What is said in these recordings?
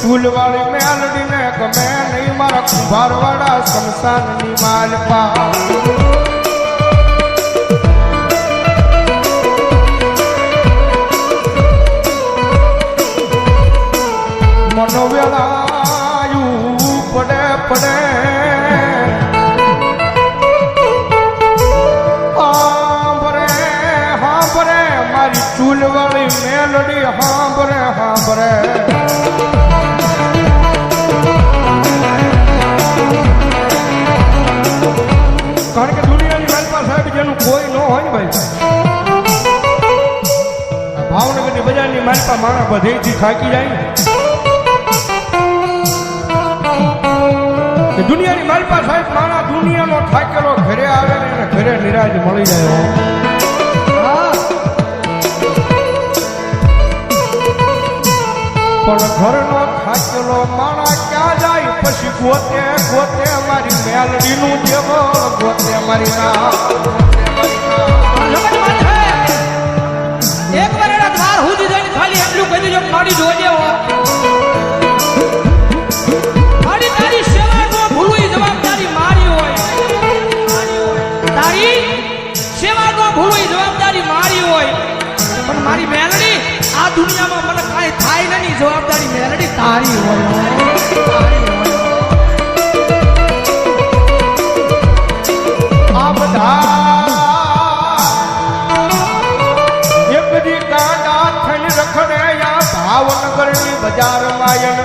ફૂલવાળી મેલડીને ગમે નહીં મારા કુંભારવાળા શમશાનની માલપા મનોવેળાયું પડે પડે હાંભરે મારી ચૂલવાળી મેલડી હાંભરે હાંભરે કારણ કે દુનિયાની માલપા સાહેબ જેનું કોઈ ન હોય ને ભાઈ ભાવનગરની બજારની માલપા માણા બધેથી થાકી જાય ને દુનિયાની માલપા સાહેબ માણા દુનિયાનો થાકેલો ઘરે આવે ને એને ઘરે નિરાજ મળી જાય પણ ઘરનો થાકેલો માણા ક્યાં જાય પછી ગોતે ગોતે મારી મેલડીનું દેવળ ગોતે મારી ના એક વાર એના દ્વાર સુધી જઈને ખાલી એટલું કહી દેજો મારી જોજે હો મારી તારી સેવા નો ભૂલવી જવાબદારી મારી હોય તારી સેવા નો ભૂલવી જવાબદારી મારી હોય પણ મારી મેલડી આ દુનિયામાં મને કાંઈ થાય નહીં જવાબદારી મેલડી તારી હોય આ બધા એક દી ગાંડા થઈને રખડે યા ભાવનગરની બજારમાં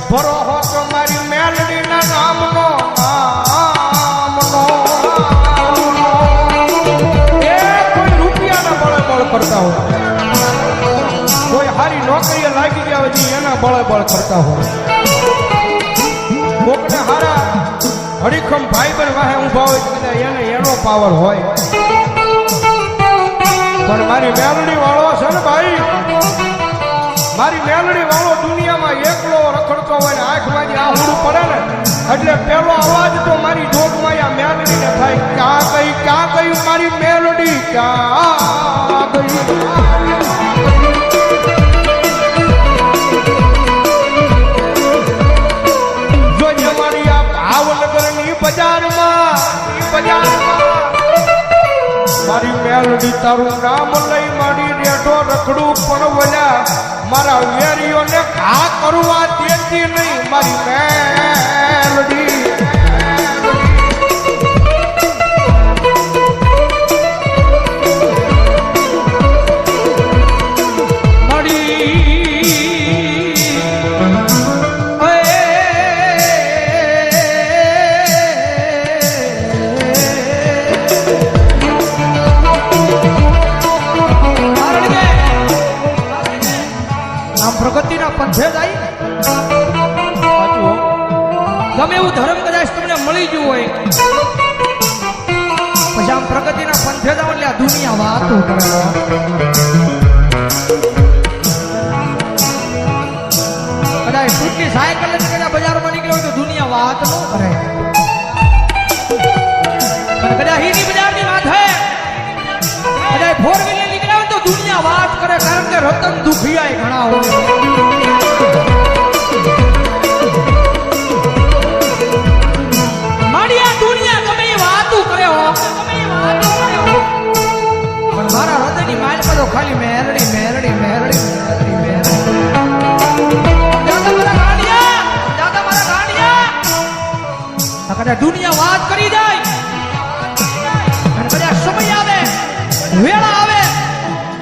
ભરો હો તો મારી મેલડીના નામનો એ કોઈ રૂપિયાના બળે બળ કરતા હોય કોઈ હારી નોકરીએ લાગી ગયા હોય એના બળે બળ કરતા હોય કોકને હારા હરીખમ ભાઈ બન વાહે ઊભા હોય કદાચ એને એનો પાવર હોય પણ મારી મેલડી વાળો છે ને ભાઈ મારી મેલડી વાળો દુનિયામાં એકલો રખડતો હોય ને આંખમાંથી આહુડું પડે ને એટલે પેલો અવાજ તો મારી જોગમાં આ મેલડીને થાય ક્યાં ગઈ મારી મેલડી ક્યાં ગઈ જોઈએ મારી આ ભાવનગરની બજારમાં મારી મેલડી તારું નામ લઈ મારી રેઠો રખડું પણ વળ્યા મારા વેરીઓને ઘા કરવા દેતી નહીં મારી મેલડી પ્રગતિના પંથે જાય ગમે એવું ધર્મ કદાચ તમને મળી ગયું હોય પછી આમ પ્રગતિના પંથે જાવ એટલે આ દુનિયા વાતો કરે કદાચ છૂટની સાયકલ કદાચ બજારમાં નીકળ્યો હોય તો દુનિયા વાત ન કરે કદાચ હીની બજારની વાત હે કદાચ ફોર વ્હીલર નીકળ્યા હોય તો દુનિયા વાત કરે કારણ કે રતન દુખિયા ઘણા હોય મારી આ દુનિયા ગમે એ વાતો કરે હો પણ મારા હૃદયની માલ પર તો ખાલી મેરડી મેરડી મેરડી મેરડી મેરડી દાદા મારા ગાંડિયા કદાચ દુનિયા વાત કરી જાય અને કદાચ સમય આવે વેળા આવે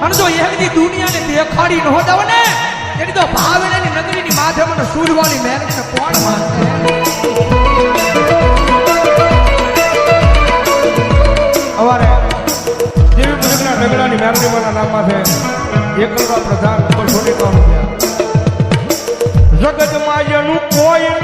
અને જો એકદી દુનિયાને દેખાડી ન હોત ને એની તો ભાવેની નગરીની માથે મને સૂરવાળી મેરડીને કોણ માનશે અમારે દેવી પૂજકના ઢગલાની મેરડીમાના નામમાં છે એકલવા પ્રધાન ઉપર છોડી કામ જગતમાં જેનું કોઈ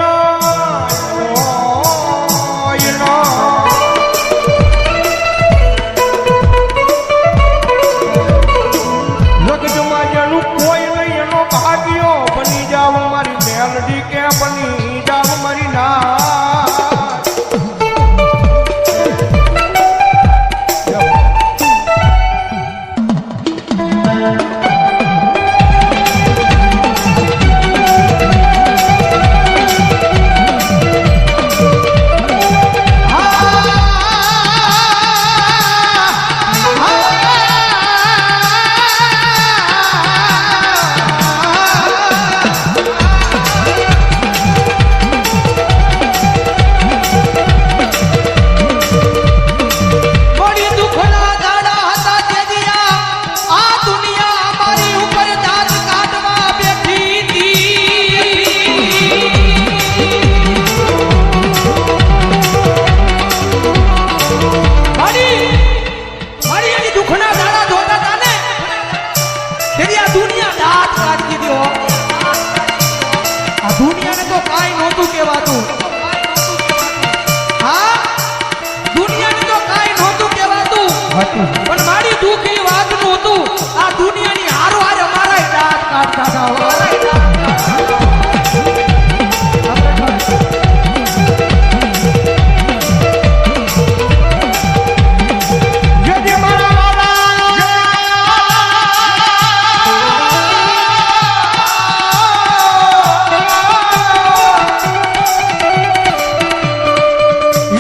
કહેવાતું. હા દુનિયાની તો કાંઈ નહોતું કહેવાતું, પણ મારી દુઃખ એ વાતનું હતું. આ દુનિયાની હારો હારે અમારા દાંત કાઢતા હતા. અમારાય દાંત કાઢતા. જજે મારા વાલા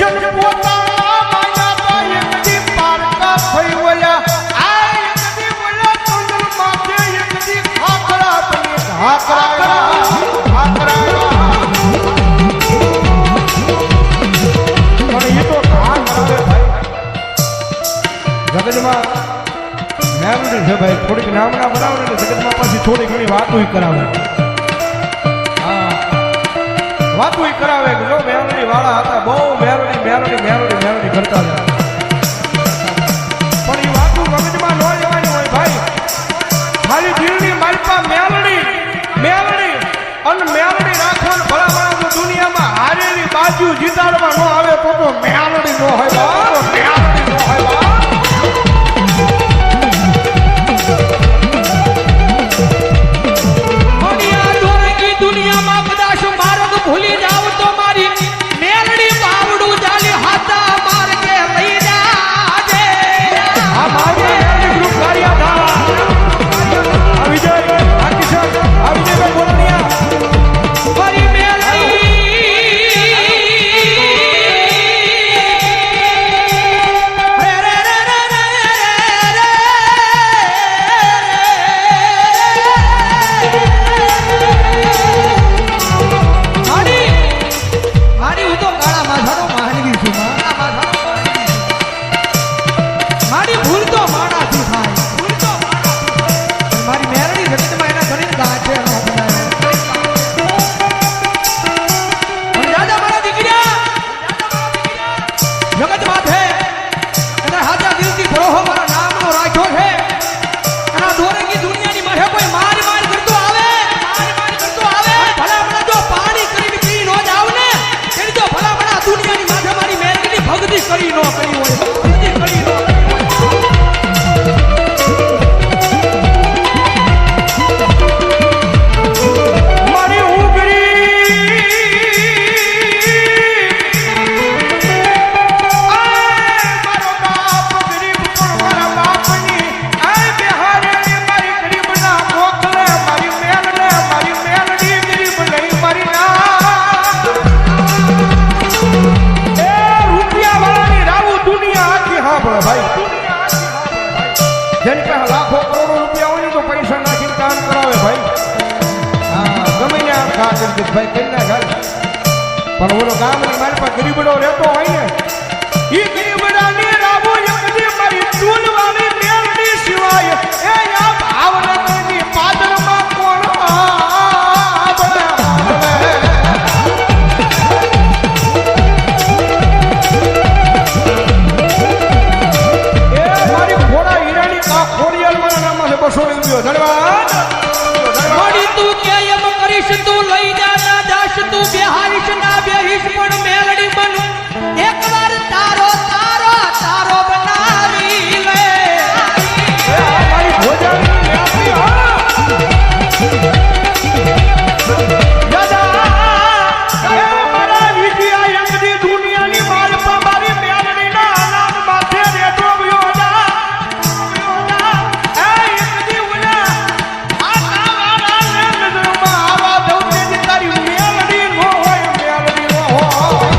જન પોતાના માયા એકદી પારકા થઈ વયા આ એકદી વયા ચંદ્ર માથે એકદી ખાખરા બની ખાખરા પણ એ તો કામ કરે ભાઈ જગતમાં મેલડી છે ભાઈ, થોડીક નામના બનાવે ને જગતમાં પછી થોડી ઘણી વાતો કરાવે. હા વાતો કરાવે કે જો મેલડી વાળા હતા બહુ મેલડી મેલડી મેલડી મેલડી કરતા હતા, પણ એ વાતો મગજમાં ન લેવાની હોય ભાઈ. ખાલી દિલની માલપા મેલડી મેલડી અને મેલડી રાખવાનું ભલા માણસો દુનિયામાં હારેલી બાજુ જીતાડવા ન આવે તો મેલડી ન હોય બા, મેલડી ન હોય બા. દુનિયામાં કદાચ માર્ગ ભૂલી જાવ તો મારી મેલડી બાવડું ચાલી હાથા માર્ગે લઈ જાજે. આ મારી મેલડી ગ્રુપ કાર્યધા આ વિજય આ કિશન આ વિજયભાઈ બોલનિયા મારી મેલડી રે રે રે રે રે રે મારી હું તો કાળા માથાનો માનવી છું. મારી ભૂલ તો માણાથી થાય, ભૂલ તો માણાથી. મારી મેરડી જગતમાં એના ઘણી ગાંઠે નો બનાવે. અને દાદા મારા દીકરા જગત માથે એને હાજા દિલથી ભરોહો મારા નામનો રાખ્યો છે. અને આ દોરંગી દુનિયાની માથે કોઈ માર માર કરતો આવે, માર માર કરતો આવે, ભલા મને જો પાણી કરીને પી નો જાવ ને એની તો ભલા મને આ દુનિયાની માથે મારી મેરડીની ભક્તિ કરી નો કરી હોય, ભક્તિ કરી નો કરી હોય. મારી ઉગરી મારો બાપ ગરીબ પણ મારા બાપની આ બિહારેલી મારી ગરીબના મોકલે મારી મેલડી ગરીબ નહીં મારી ના એ રૂપિયા વાળાની રાવું દુનિયા આખી સાંભળે ભાઈ. જેની પાસે લાખો કરોડો રૂપિયા હોય ને તો પૈસા નાખીને કામ કરાવે ભાઈ. હા ગમે ત્યાં ખા કરી ભાઈ કરી ના ખાય, પણ ઓલો ગામની મારી પાસે ગરીબડો રહેતો હોય ને એ ગરીબડાની રાવો એકદી મારી ચૂલવાળી મેલડી સિવાય એ આ ભાવનગરની પાદરમાં કોણ આબળે એ મારી ઘોડા હીરાની કા ખોડિયાલ મારા નામમાં છે 200 રૂપિયો ધન્યવાદ. મારી તું કે એમ કરીશ તું લઈ જા ના જાશ તું બેહારીશ ના બેહીશ પણ મેલડી બન એકવાર તારો તારો તારો બનાવી લે. એ આ મારી ભોજાની મેલડી હા દાદા એ મારા વિજયા એકદી દુનિયાની માલપા મારી મેલડીના અનાજ માથે રેટો ગયો જા એ એકદી ઉલા આ કાવાના નજરમાં આવા દઉં તારી મેલડી નો હોય મેલડી નો હોય.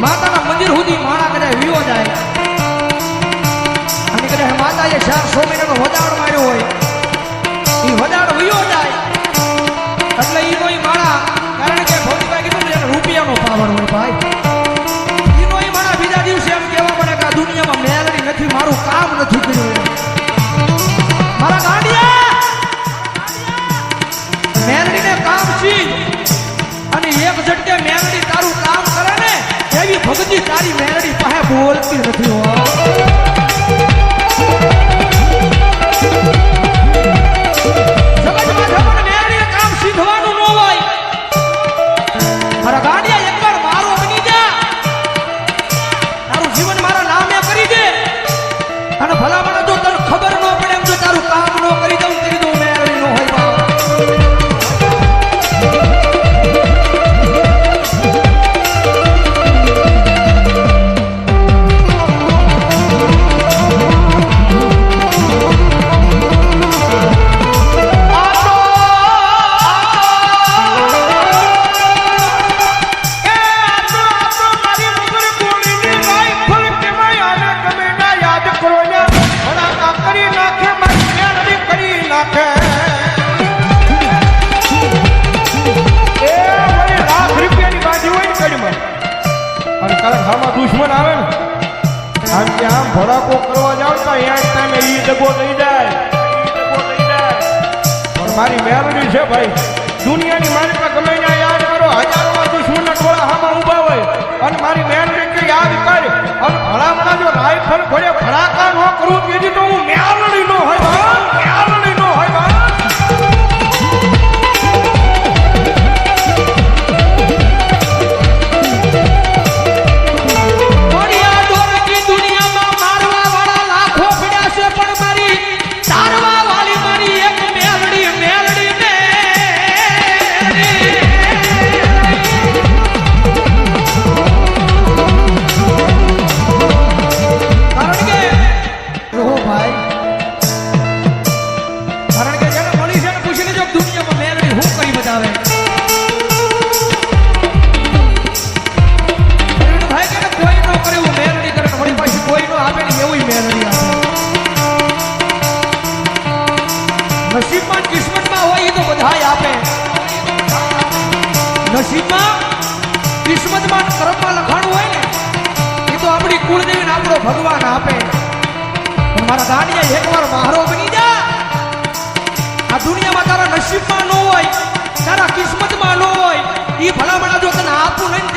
માતાના મંદિર સુધી માણા કદાચ વિયો જાય અને કદાચ માતાએ 400 મહિનાનો વદાડ માર્યો હોય એ વદાડ વિયો જાય એટલે ઈનો ઈ માણા કારણ કે ભૌતિકભાઈ કીધું ને રૂપિયાનો પાવર હોય ભાઈ ઈનો ઈ માણા બીજા દિવસે એમ કહેવા પડે કે આ દુનિયામાં મેલડી નથી મારું કામ નથી કર્યું મારા ગાંડિયા મેલડીને કામ છે અને એક ઝટકે મેલડી તારું કામ કરે ને એવી ભક્તિ તારી મેલડી પાસે બોલતી નથી હો જગતમાં જગત મેલડીને કામ શીખવાનું ન હોય મારા ગાંડિયા એકવાર મારો બની જા તારું જીવન મારા નામે કરી દે અને ભલામણ જો તને ખબર ન પડે એમ જો તારું કામ ન કરી દઉં મેલડી ન હોય બાપ દુશ્મન આવે ને આમ કે આમ ભડાકો કરવા જાવ તો અહીંયા ટાઈમે ઈ દગો થઈ જાય પણ મારી મેલડી છે ભાઈ દુનિયાની મારી પર ગમે ત્યાં યાદ કરો હજારોમાં દુશ્મનના ટોળા હામાં ઊભા હોય અને મારી મેલડી કે યાદ કર અને ભલામણા જો રાઈફલ ઘોડે ભડાકા ન કરું તેથી તો હું મેલડી નો હોય મેલડી નો હોય નસીબમાં કિસ્મતમાં હોય એ તો બધાય આપે નસીબમાં કિસ્મતમાં કર્મમાં લખાણું હોય ને એ તો આપણી કુળદેવીને આપણો ભગવાન આપે પણ મારા ગાંડિયા એકવાર મારો બની જા આ દુનિયામાં તારા નસીબમાં ન હોય તારા કિસ્મતમાં ન હોય એ ભલામણા જો તને આપું નહીં